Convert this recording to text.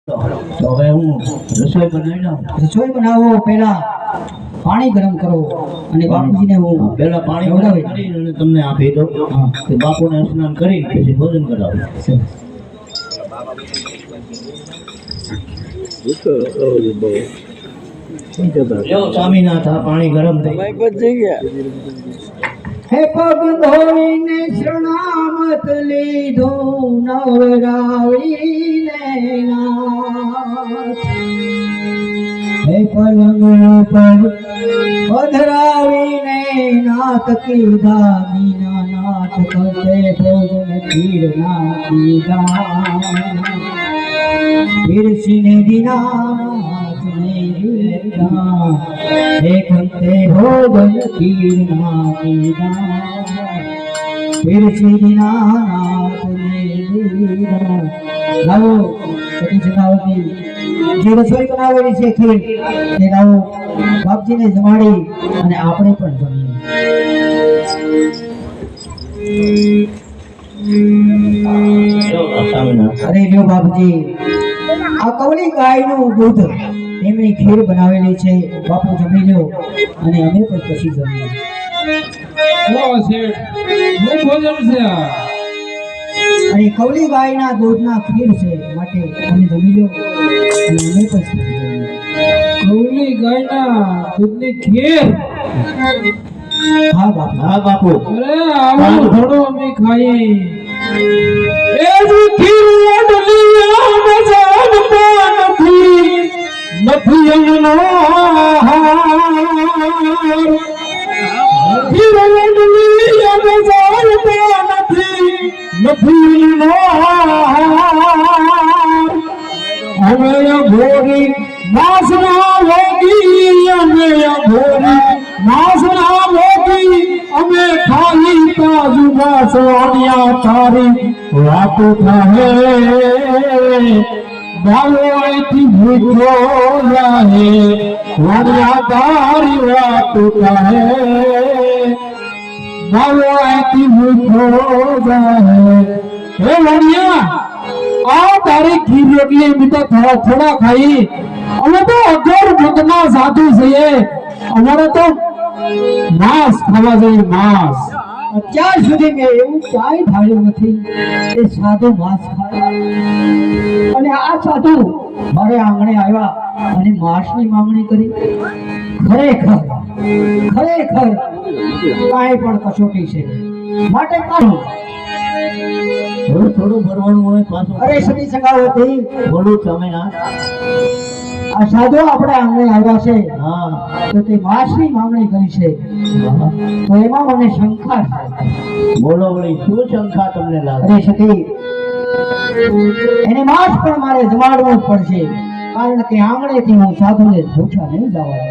તો હવે હું રસોઈ બનાવી લઉં। રસોઈ બનાવો પહેલા પાણી ગરમ કરો અને બાપુજીને હું પહેલા પાણી ગરમ કરીને તમને આપી દઉં કે બાપુને સ્નાન કરીને પછી ભોજન કરાવું। સ્વામીનાથ આ પાણી ગરમ થઈ હે પગ ધોઈને શરણામત લીધું નવરાવીને નાથ હે પલંગ પર પધરાવીને નાથ કીધા મીના નાથ કરતે ભોજન ખીર ના કીધા પીરસીને દીનાનાથ ને દીધા હે કંતે ભોજન ખીર ના કીધા પીરસી દીનાનાથ ને દીધા। લાવો સતી જનાવતી જે રસોઈ બનાવેલી છે ખીર તે લાવો બાપજીને જમાડી અને આપણે પણ જમીએ। અરે લ્યો બાપજી આ કવળી ગાયનું દૂધ એમની ખીર બનાવેલી છે બાપુ જમી લો અને અમે પણ પછી જમીએ। અને કવળી ગાયના દૂધના ખીર છે માટે અમે જમી લો અને અમે પણ જમીએ। કવળી ગાયના દૂધની ખીર? હા બાપુ, હા બાપુ, અરે આવું થોડો અમે ખાઈ એ જે ખીર ડલિયા મજાનતા નથી અમનો ખીર ડલિયા મજાનતા નથી અમનો અમે ઘોરી માસના લોગી અમે ઘોરી માસના લોગી અમે ખાલી તાજુ માસવાણિયા તારી વાત કહે બાલો આઈથી ભૂખો રહે વાણિયા તારી વાત કહે બાલો આઈથી ભૂખો રહે। હે વાણિયા આ તારી ખીર રોટલી બીજા થોડા ખાઈ અમે તો અગર ભૂતના સાધુ છીએ અમારે તો માંસ ખાવા જોઈએ માંસ। અત્યાર સુધી મેં એવું ક્યાંય ધાર્યું નથી કે સાધુ માંસ ખાય અને આ સાધુ મારે આંગણે આવ્યા અને માંસની માંગણી કરી। ખરેખર ખરેખર કાંઈ પણ કસોટી છે માટે કાઢું થોડું ભરવાનું હોય પાછું। અરે સતી સંગાવતી બોલું તમે ના આ સાધુ આપણે આંગણે આવ્યા છે હા તો તે માંસની માંગણી કરી છે તો એમાં મને શંકા છે। બોલો વળી શું શંકા તમને લાગે? અરે સતી એને માંસ પણ મારે જમાડવું જ પડશે કારણ કે આંગણેથી હું સાધુને ભૂખ્યા નહીં જવા